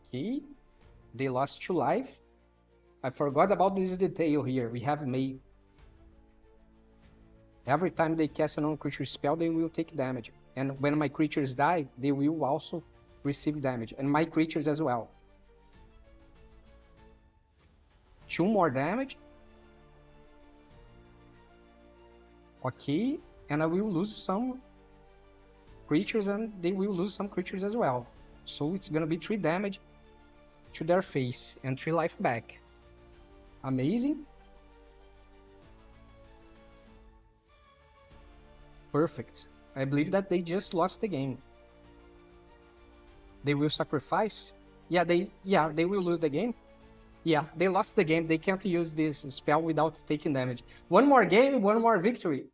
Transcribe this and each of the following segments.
Okay, they lost 2 life. I forgot about this detail here. We have May. Every time they cast a non-creature spell, they will take damage. And when my creatures die, they will also receive damage. And my creatures as well. 2 more damage. Okay, and I will lose some creatures and they will lose some creatures as well. So it's gonna be 3 damage to their face and 3 life back. Amazing. Perfect. I believe that they just lost the game. They will sacrifice? Yeah, they will lose the game. Yeah, they lost the game. They can't use this spell without taking damage. One more game, one more victory.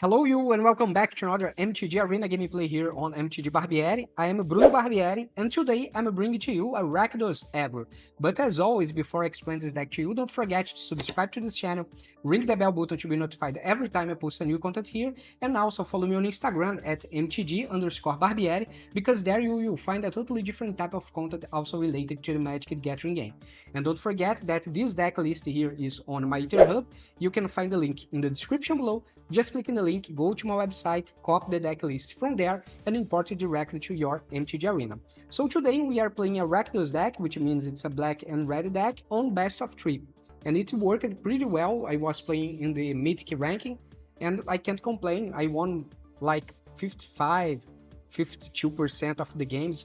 Hello you and welcome back to another MTG Arena gameplay here on MTG Barbieri. I am Bruno Barbieri and today I'm bringing to you a Rakdos Aggro. But as always, before I explain this deck to you, don't forget to subscribe to this channel, ring the bell button to be notified every time I post a new content here, and also follow me on Instagram at MTG_Barbieri, because there you will find a totally different type of content also related to the Magic the Gathering game. And don't forget that this deck list here is on my Hub. You can find the link in the description below. Just click in the link, go to my website, copy the deck list from there, and import it directly to your MTG Arena. So today we are playing a Rakdos deck, which means it's a black and red deck, on best of 3. And it worked pretty well. I was playing in the Mythic ranking, and I can't complain. I won like 52% of the games,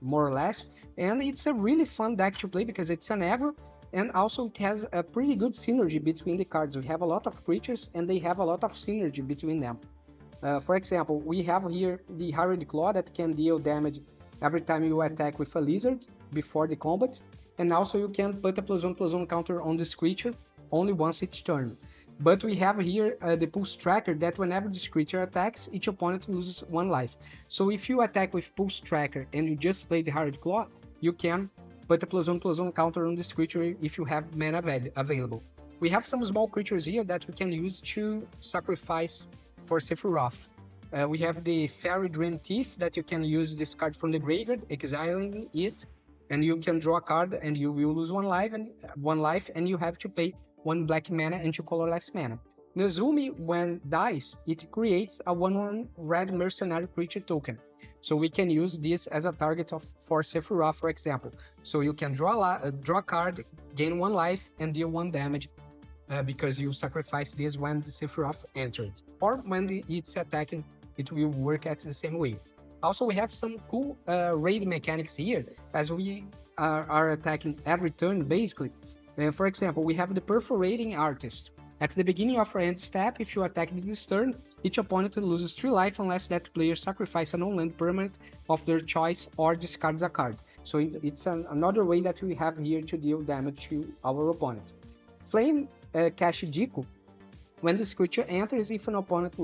more or less. And it's a really fun deck to play because it's an aggro, and also it has a pretty good synergy between the cards. We have a lot of creatures and they have a lot of synergy between them. For example, we have here the Harried Claw that can deal damage every time you attack with a lizard before the combat, and also you can put a +1/+1 counter on this creature only once each turn. But we have here the Pulse Tracker that whenever this creature attacks, each opponent loses 1 life. So if you attack with Pulse Tracker and you just play the Harried Claw, you can put a +1/+1 counter on this creature if you have mana available. We have some small creatures here that we can use to sacrifice for Sephiroth. We have the Fairy Dream Thief that you can use this card from the graveyard, exiling it, and you can draw a card and you will lose 1 life, and you have to pay 1 black mana and 2 colorless mana. Nezumi, when dies, it creates a 1/1 red mercenary creature token. So we can use this as a target for Sephiroth, for example. So you can draw a card, gain 1 life, and deal 1 damage because you sacrifice this when the Sephiroth entered. Or when it's attacking, it will work at the same way. Also, we have some cool raid mechanics here, as we are attacking every turn, basically. For example, we have the Perforating Artist. At the beginning of our end step, if you attack this turn, each opponent loses 3 life unless that player sacrifices a non-land permanent of their choice or discards a card. So it's another way that we have here to deal damage to our opponent. Flame Kashijiku. When this creature enters, if an opponent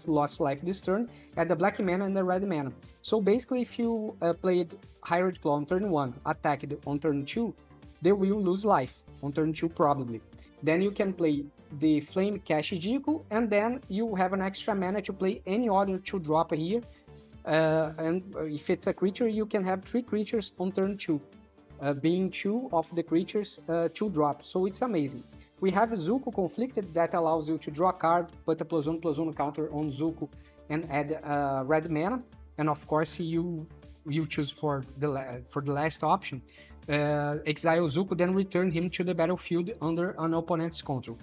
lost life this turn, add the black mana and the red mana. So basically, if you played Hired Claw on turn 1, attacked on turn 2, they will lose life on turn 2 probably. Then you can play the Flame Kashijiku, and then you have an extra mana to play any other 2-drop here. And if it's a creature, you can have 3 creatures on turn 2, being 2 of the creatures 2-drop. So it's amazing. We have Zuko Conflicted that allows you to draw a card, put a +1/+1 counter on Zuko, and add red mana. And of course, you choose for the last option. Exile Zuko, then return him to the battlefield under an opponent's control.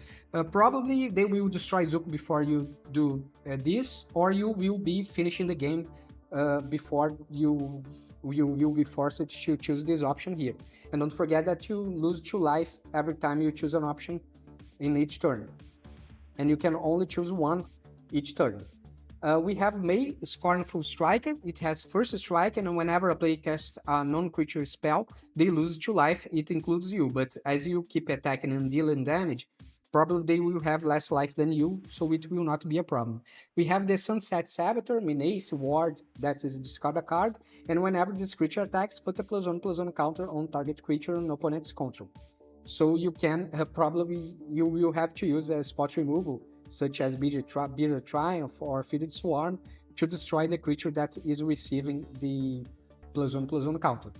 Probably they will destroy Zuko before you do this, or you will be finishing the game before you will be forced to choose this option here. And don't forget that you lose 2 life every time you choose an option in each turn. And you can only choose 1 each turn. We have May Scornful Striker. It has first strike, and whenever a player casts a non-creature spell, they lose 2 life. It includes you, but as you keep attacking and dealing damage, probably they will have less life than you, so it will not be a problem. We have the Sunset Saboteur, Menace Ward, that is discard a card, and whenever this creature attacks, put a +1/+1 counter on target creature on opponent's control. So you can probably, you will have to use a spot removal such as Bitter Triumph or Fitted Swarm, to destroy the creature that is receiving the +1/+1 counter.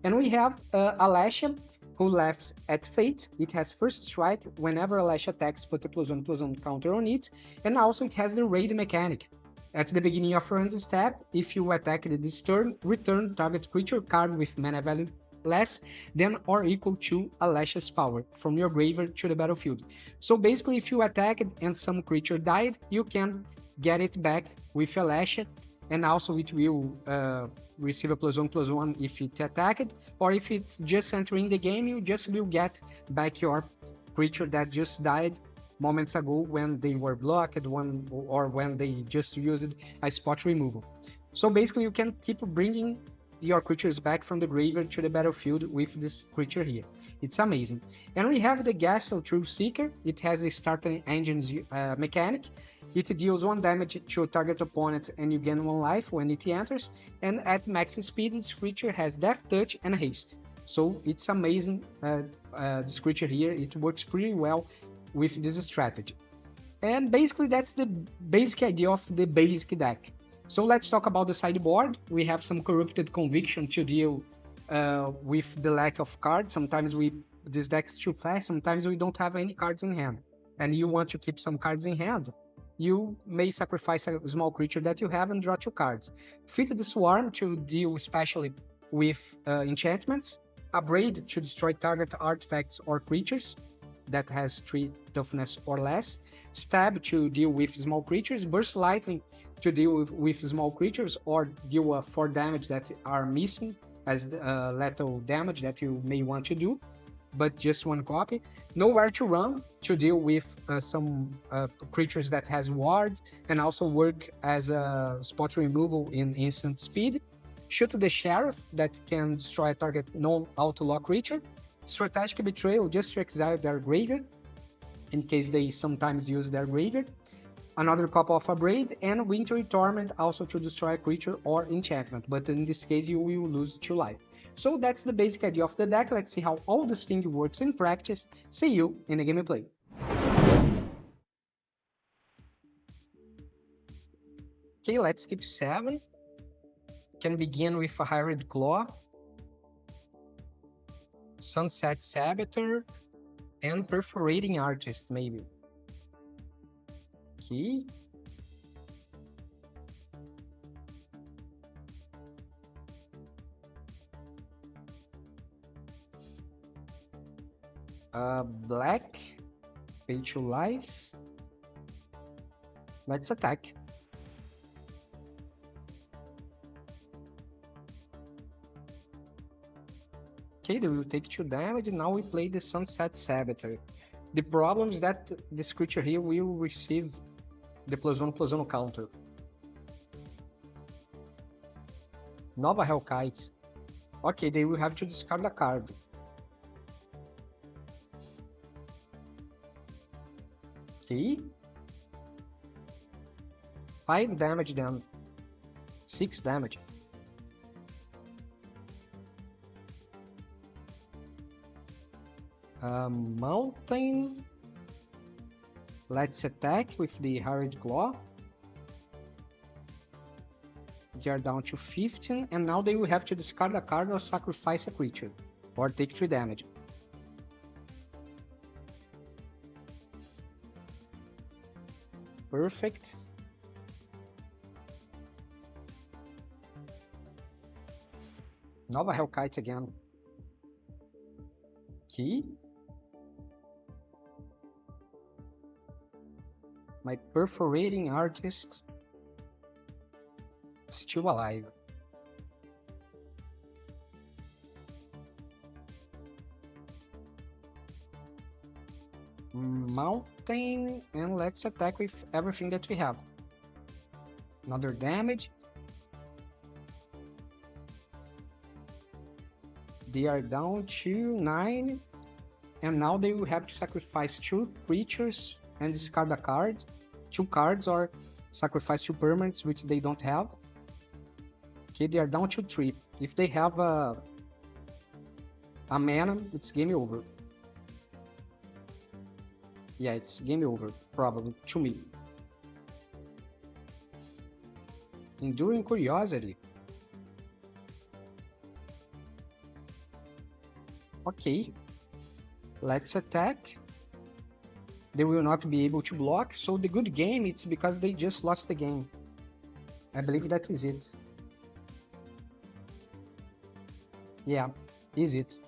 And we have Alasha, who laughs at fate. It has first strike whenever Alasha attacks, put a +1/+1 counter on it, and also it has the raid mechanic. At the beginning of your end step, if you attack this turn, return target creature card with mana value less than or equal to Alasha's power from your graveyard to the battlefield. So basically, if you attack it and some creature died, you can get it back with Alasha, and also it will receive a +1/+1 if it attacked, or if it's just entering the game, you just will get back your creature that just died moments ago when they were blocked, or when they just used a spot removal. So basically, you can keep bringing your creatures back from the graveyard to the battlefield with this creature here. It's amazing. And we have the Gastel Truth Seeker. It has a starting engines mechanic. It deals 1 damage to a target opponent and you gain 1 life when it enters. And at max speed, this creature has Death Touch and Haste. So it's amazing, this creature here. It works pretty well with this strategy. And basically that's the basic idea of the basic deck. So let's talk about the sideboard. We have some Corrupted Conviction to deal with the lack of cards. Sometimes this deck's too fast, sometimes we don't have any cards in hand, and you want to keep some cards in hand. You may sacrifice a small creature that you have and draw 2 cards. Fitted Swarm to deal especially with enchantments. Abrade to destroy target artifacts or creatures that has 3 toughness or less. Stab to deal with small creatures. Burst Lightning to deal with small creatures or deal 4 damage that are missing as lethal damage that you may want to do, but just 1 copy. Nowhere to Run to deal with some creatures that has ward and also work as a spot removal in instant speed. Shoot the Sheriff that can destroy a target non-auto-lock creature. Strategic Betrayal just to exile their graveyard in case they sometimes use their graveyard. Another copy of Abrade, and Wintry Torment also to destroy a creature or enchantment, but in this case you will lose 2 life. So that's the basic idea of the deck. Let's see how all this thing works in practice. See you in the gameplay. Okay, let's keep 7. Can begin with a Hired Claw, Sunset Saboteur, and Perforating Artist, maybe. Okay. Black, pay to life. Let's attack. Okay, they will take 2 damage. Now we play the Sunset Saboteur. The problem is that this creature here will receive the +1/+1 counter. Nova Hellkite. Okay, they will have to discard a card. Okay. 5 damage then. 6 damage. Mountain. Let's attack with the Harried Claw. They are down to 15, and now they will have to discard a card or sacrifice a creature, or take 3 damage. Perfect. Nova Hellkite again. Okay. My Perforating Artist still alive. Mountain, and let's attack with everything that we have. Another damage. They are down to 9, and now they will have to sacrifice 2 creatures and discard a card, 2 cards, or sacrifice 2 permanents which they don't have. Okay, they are down to 3. If they have a mana, it's game over. Yeah, it's game over. probably, to me. Enduring Curiosity. Okay. Let's attack. They will not be able to block, so the good game, it's because they just lost the game. I believe that is it. Yeah, is it.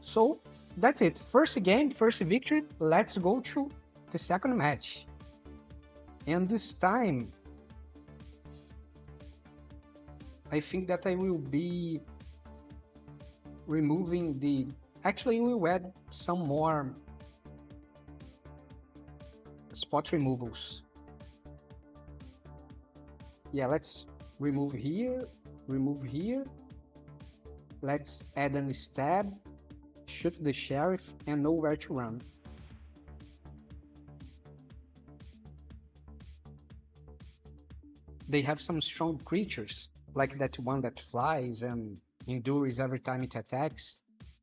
So, that's it. First game, first victory. Let's go to the second match. And this time, I think that I will be removing the... Actually, we will add some more spot removals. Yeah, let's remove here. Let's add an stab, shoot the sheriff, and know where to run. They have some strong creatures, like that one that flies and endures every time it attacks,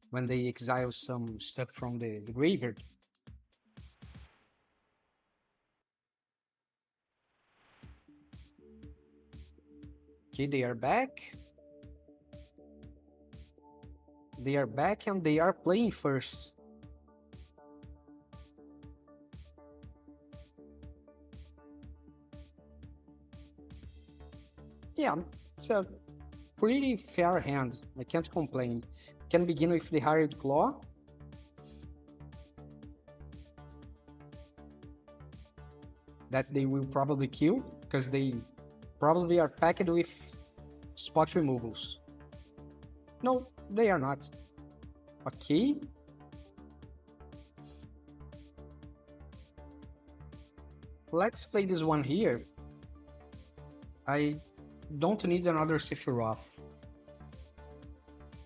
when they exile some stuff from the graveyard. Okay, they are back. They are back and they are playing first. Yeah, it's a pretty fair hand. I can't complain. Can begin with the Hired Claw. That they will probably kill, because they probably are packed with spot removals. No, they are not. Okay. Let's play this one here. I don't need another Sephiroth.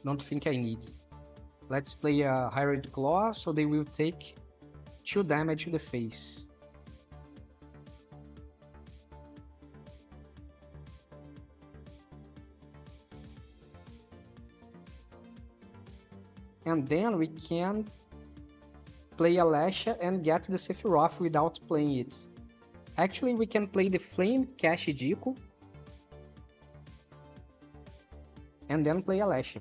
Don't think I need. Let's play a Hired Claw, so they will take 2 damage to the face. And then we can play a Lasha and get the Sephiroth without playing it. Actually, we can play the Flame Cash Diko and then play a Lasha.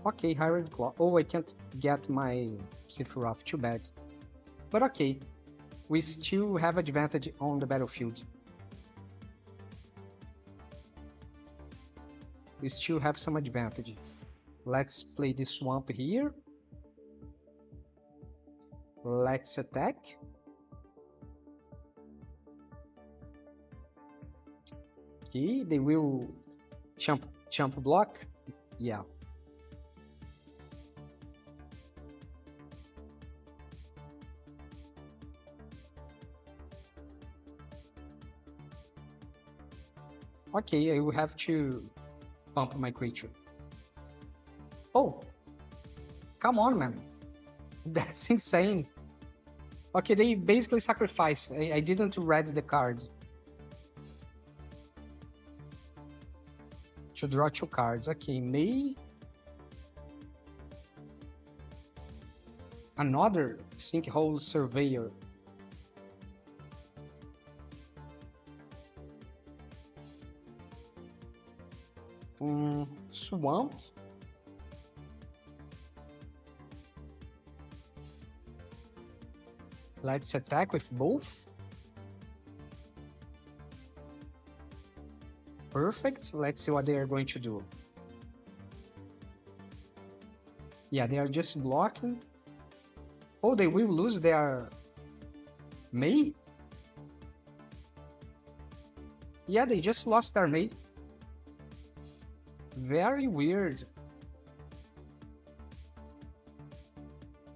Okay, Hired Claw. Oh, I can't get my Sephiroth, too bad. But okay, we still have advantage on the battlefield. We still have some advantage. Let's play the Swamp here. Let's attack. Okay, they will jump block. Yeah. Okay, I will have to pump my creature. Oh, come on, man. That's insane. Okay, they basically sacrificed. I didn't read the card. To draw 2 cards. Okay, May. Another Sinkhole Surveyor. Swamp. Let's attack with both. Perfect. Let's see what they are going to do. Yeah, they are just blocking. Oh, they will lose their May? Yeah, they just lost their May. Very weird.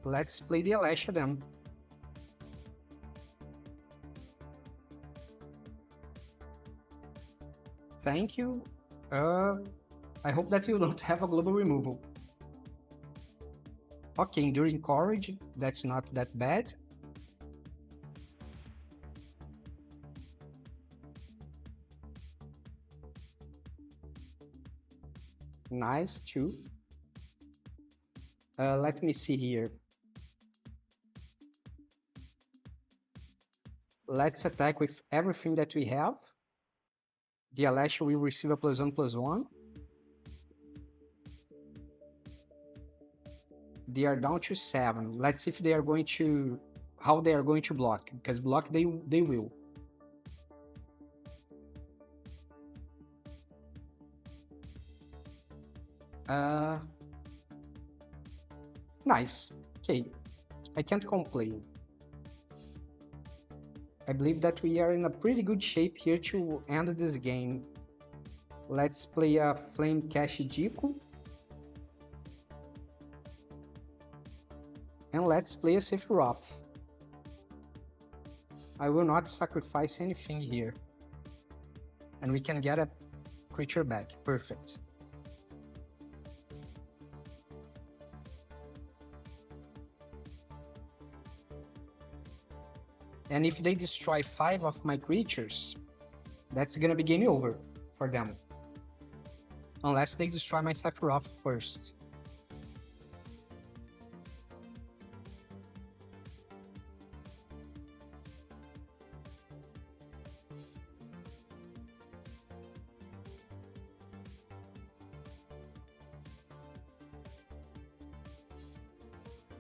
Let's play the Alasha then. Thank you. I hope that you don't have a global removal. Okay, Enduring Courage. That's not that bad. Nice, too. Let me see here. Let's attack with everything that we have. The Alash will receive a +1/+1. They are down to 7. Let's see if they are going to... how they are going to block, because block they will. Nice. Okay, I can't complain. I believe that we are in a pretty good shape here to end this game. Let's play a Flame Cache Jiku. And let's play a Sephiroth. I will not sacrifice anything here. And we can get a creature back. Perfect. And if they destroy 5 of my creatures, that's gonna be game over for them. Unless they destroy my Sephiroth first.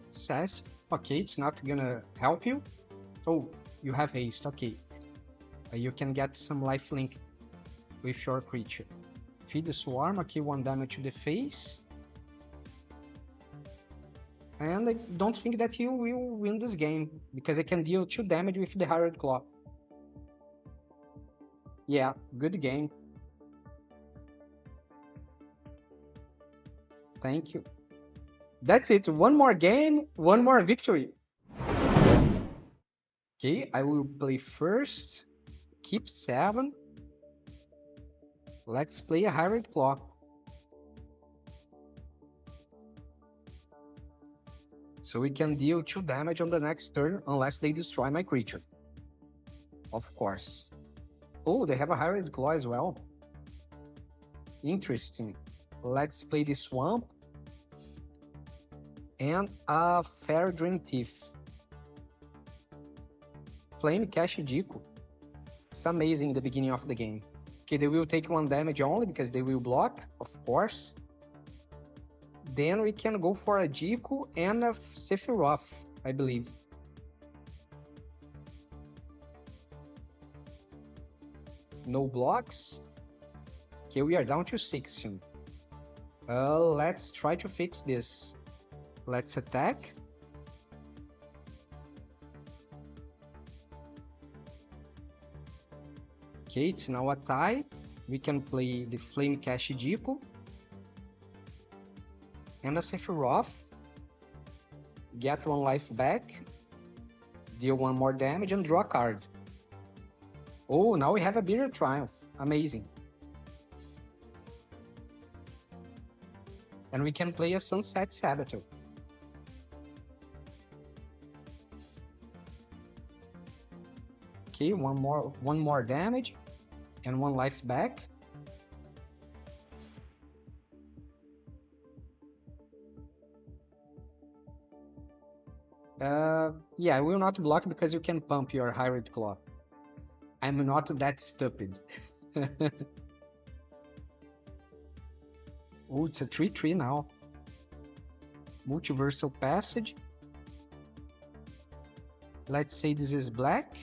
Says, okay, it's not gonna help you. Oh, you have haste, okay. You can get some lifelink with your creature. Feed the swarm, okay, 1 damage to the face. And I don't think that you will win this game, because I can deal 2 damage with the Hired Claw. Yeah, good game. Thank you. That's it, 1 more game, 1 more victory. Okay, I will play first. Keep 7. Let's play a Hired Claw. So we can deal 2 damage on the next turn unless they destroy my creature. Of course. Oh, they have a Hired Claw as well. Interesting. Let's play the Swamp. And a Fair Dream Thief. Flame Cache Jiku. It's amazing in the beginning of the game. Okay, they will take 1 damage only because they will block, of course. Then we can go for a Jiku and a Sephiroth, I believe. No blocks. Okay, we are down to 16. Let's try to fix this. Let's attack. Okay, it's now a tie. We can play the Flame Cache Jiku and a Sephiroth. Get 1 life back. Deal 1 more damage and draw a card. Oh, now we have a Bitter Triumph. Amazing. And we can play a Sunset Saboteur. Okay, one more damage and 1 life back. Yeah, I will not block because you can pump your Hired Claw. I'm not that stupid. Oh, it's a 3/3 now. Multiversal Passage. Let's say this is black.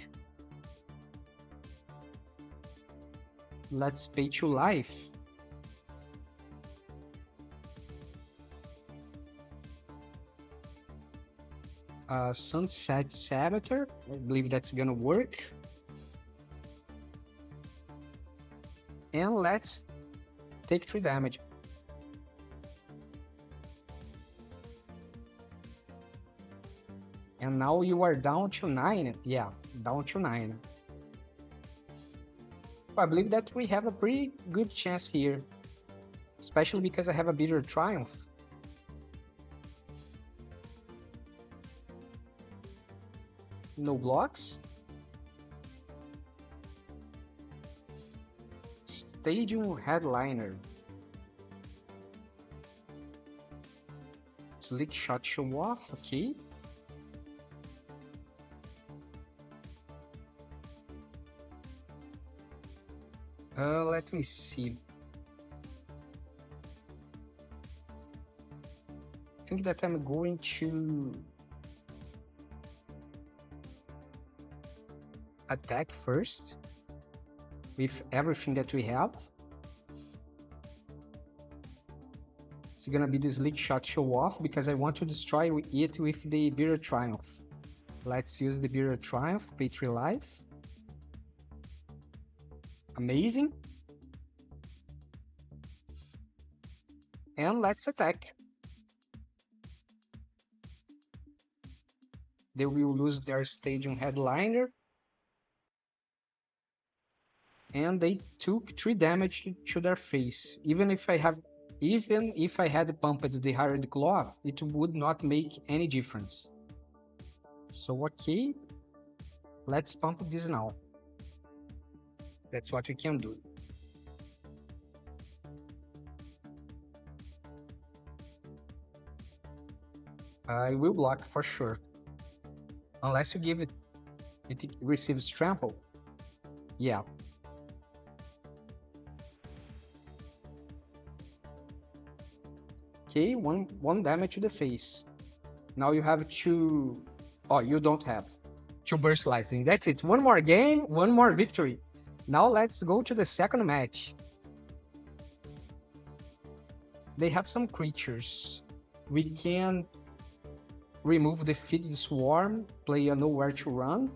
Let's pay 2 life. Sunset Saboteur. I believe that's gonna work. And let's take 3 damage. And now you are down to 9. Yeah, down to 9. I believe that we have a pretty good chance here. Especially because I have a Bitter Triumph. No blocks. Stadium Headliner. Slick Shot Show Off, okay. Let me see. I think that I'm going to attack first with everything that we have. It's gonna be the Slick Shot Show Off because I want to destroy it with the BO3 Triumph. Let's use the BO3 Triumph, pay 3 life. Amazing. And let's attack. They will lose their Stadium Headliner. And they took 3 damage to their face. Even if I had pumped the Hired Claw, it would not make any difference. So okay, let's pump this now. That's what we can do. I will block for sure. Unless you give it receives trample. Yeah. Okay, one damage to the face. Now you have two. Oh, you don't have 2 burst lightning. That's it. One more game, one more victory. Now let's go to the second match. They have some creatures. We can remove the Feeding Swarm, play a Nowhere to Run.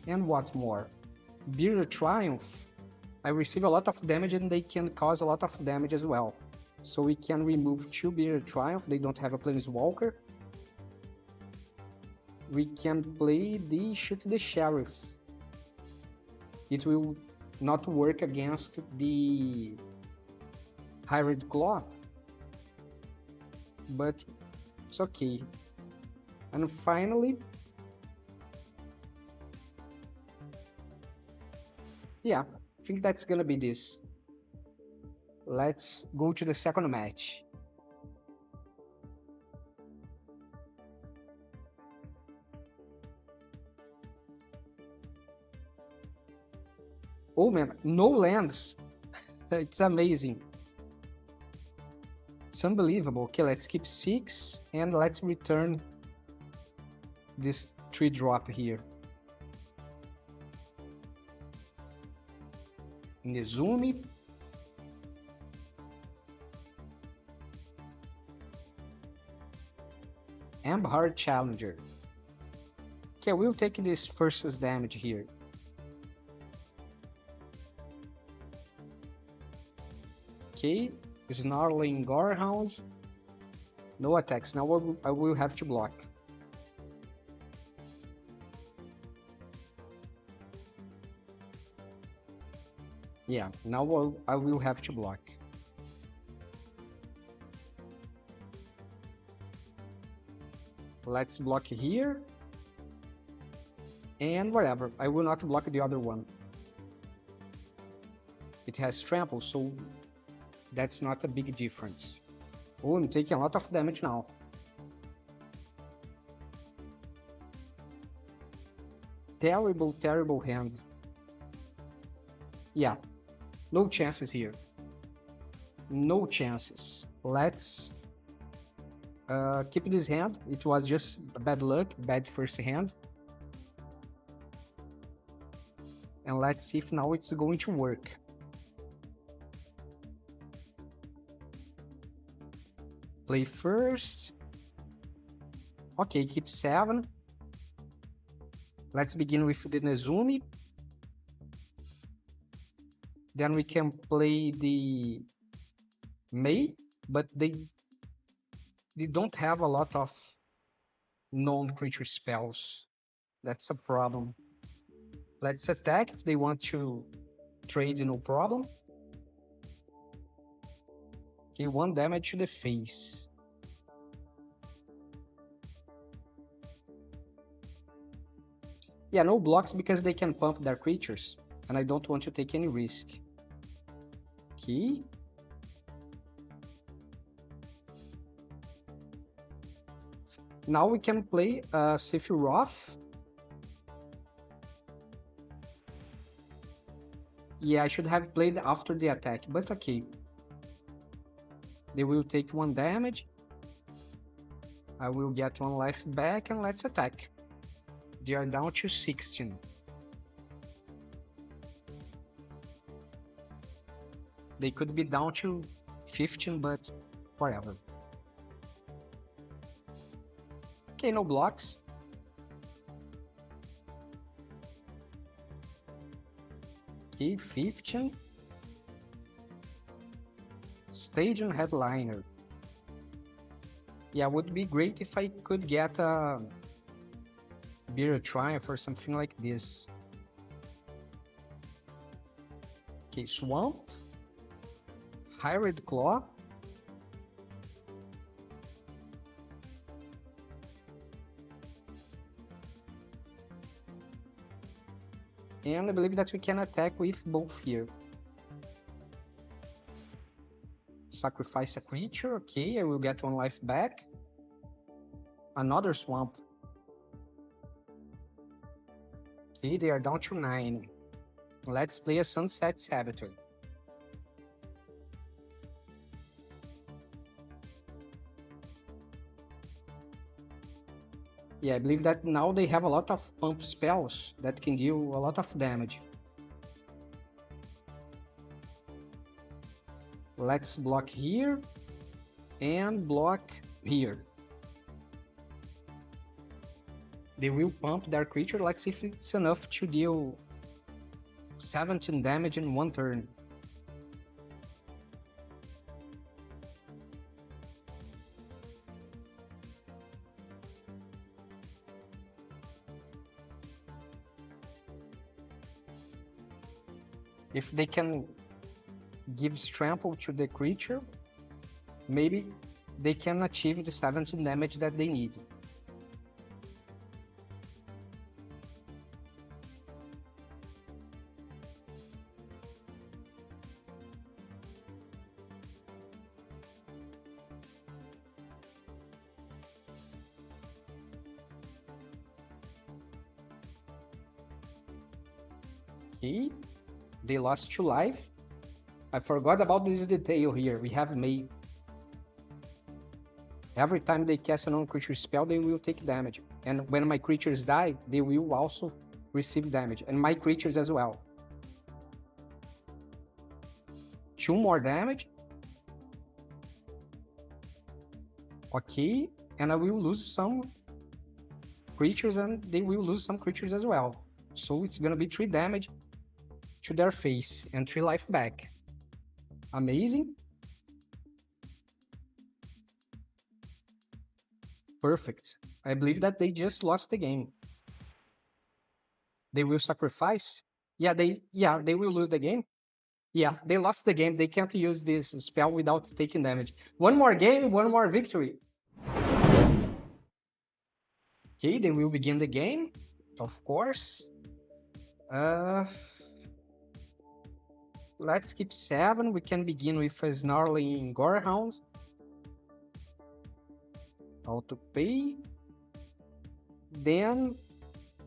And what more? BO3 Triumph. I receive a lot of damage and they can cause a lot of damage as well. So we can remove 2 BO3 Triumph, they don't have a Planeswalker. We can play the Shoot the Sheriff. It will not work against the Hired Claw, but it's okay. And finally, yeah, I think that's gonna be this. Let's go to the second match. Oh man, no lands. It's amazing. It's unbelievable. Okay, let's keep 6 and let's return this 3-drop here. Nezumi. Hard Challenger. Okay, we'll take this versus damage here. Okay, Snarling Gorehound. No attacks. Now I will have to block. Yeah, now I will have to block. Let's block here. And whatever, I will not block the other one. It has trample, so that's not a big difference. Oh, I'm taking a lot of damage now. Terrible, terrible hand. Yeah, no chances here. No chances. Let's keep this hand. It was just bad luck, bad first hand. And let's see if now it's going to work. Play first. Okay, keep 7. Let's begin with the Nezumi. Then we can play the May, but they don't have a lot of non-creature spells. That's a problem. Let's attack if they want to trade, no problem. Okay, 1 damage to the face. Yeah, no blocks because they can pump their creatures, and I don't want to take any risk. Okay. Now we can play Sephiroth. Yeah, I should have played after the attack, but okay. They will take 1 damage. I will get 1 life back, and let's attack. They are down to 16. They could be down to 15, but whatever. Okay, no blocks. Okay, 15. Stadium Headliner. Yeah, would be great if I could get a Beer Triumph or something like this. Okay, Swamp. Hired Claw. And I believe that we can attack with both here. Sacrifice a creature, okay, I will get 1 life back. Another Swamp. Okay, they are down to 9. Let's play a Sunset Saboteur. Yeah, I believe that now they have a lot of pump spells that can deal a lot of damage. Let's block here and block here. They will pump their creature. Let's see if it's enough to deal 17 damage in 1 turn. If they can give trample to the creature, maybe they can achieve the 17 damage that they need. Okay, they lost 2 life. I forgot about this detail here. We have May. Every time they cast a non-creature spell, they will take damage. And when my creatures die, they will also receive damage. And my creatures as well. 2 more damage. Okay, and I will lose some creatures and they will lose some creatures as well. So it's gonna be 3 damage to their face and 3 life back. Amazing. Perfect. I believe that they just lost the game. They will sacrifice. Yeah, they will lose the game. Yeah, they lost the game. They can't use this spell without taking damage. 1 more game, 1 more victory. Okay, they will begin the game, of course. Let's keep 7. We can begin with a Snarling Gorehound. Auto pay. Then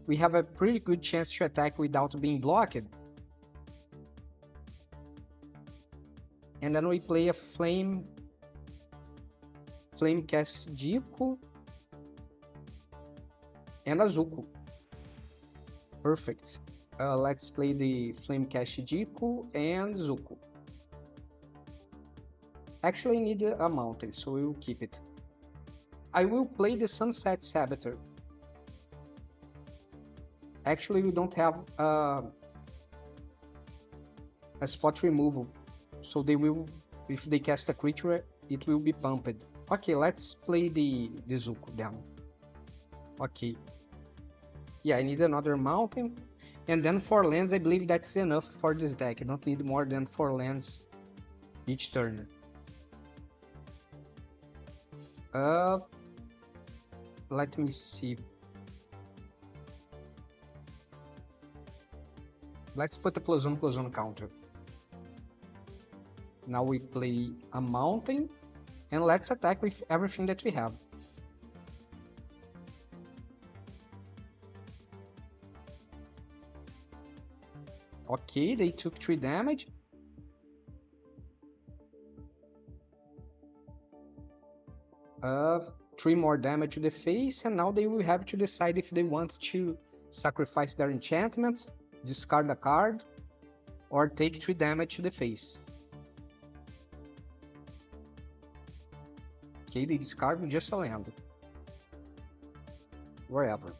we have a pretty good chance to attack without being blocked. And then we play a Flame Cast Jiku and a Zuko. Perfect. Let's play the Flame Cast Jiku and Zuko. Actually, I need a mountain, so we will keep it. I will play the Sunset Saboteur. Actually, we don't have a spot removal, so they will, if they cast a creature, it will be pumped. Okay, let's play the Zuko then. Okay. Yeah, I need another mountain. And then 4 lands, I believe that's enough for this deck. I don't need more than 4 lands each turn. Let me see. Let's put a +1/+1 counter. Now we play a mountain, and let's attack with everything that we have. Okay, they took 3 damage. Uh, 3 more damage to the face, and now they will have to decide if they want to sacrifice their enchantments, discard a card, or take 3 damage to the face. Okay, they discard just a land. Wherever.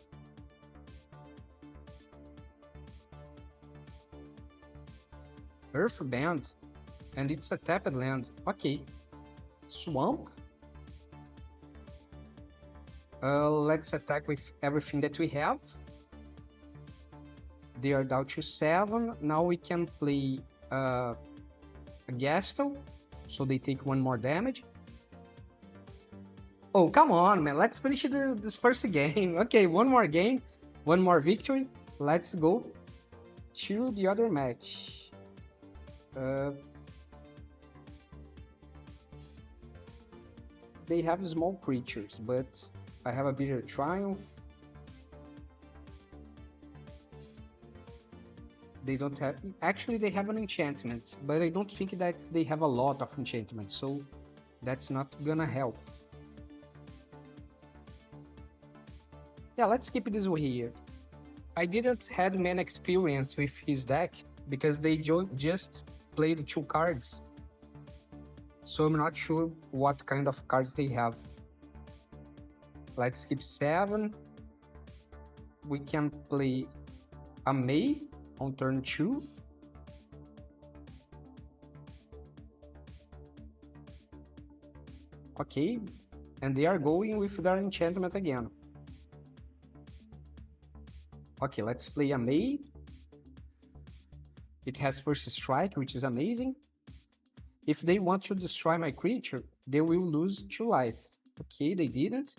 Earthband, and it's a tapped land. Okay. Swamp. Let's attack with everything that we have. They are down to 7. Now we can play a Gastel, so they take 1 more damage. Oh, come on, man. Let's finish this first game. Okay, 1 more game, 1 more victory. Let's go to the other match. They have small creatures, but I have a bitter triumph. They don't have... Actually, they have an enchantment, but I don't think that they have a lot of enchantments, so that's not gonna help. Yeah, let's keep it this way here. I didn't had many experience with his deck, because they just played 2 cards. So I'm not sure what kind of cards they have. Let's skip 7. We can play a May on turn 2. Okay, and they are going with their enchantment again. Okay, let's play a May. It has first strike, which is amazing. If they want to destroy my creature, they will lose 2 life. Okay, they didn't.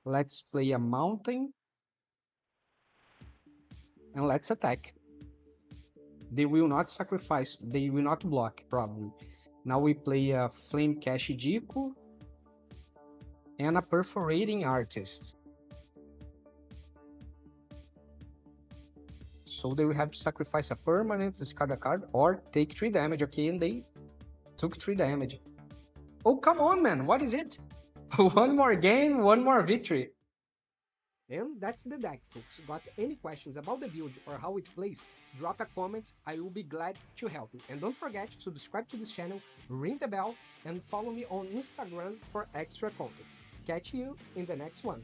Let's play a mountain. And let's attack. They will not sacrifice, they will not block, probably. Now we play a Flame Cash Jiku and a Perforating Artist. So they will have to sacrifice a permanent, discard a card, or take 3 damage, okay? And they took 3 damage. Oh, come on, man, what is it? 1 more game, 1 more victory. And that's the deck, folks. Got any questions about the build or how it plays? Drop a comment, I will be glad to help you. And don't forget to subscribe to this channel, ring the bell, and follow me on Instagram for extra content. Catch you in the next one.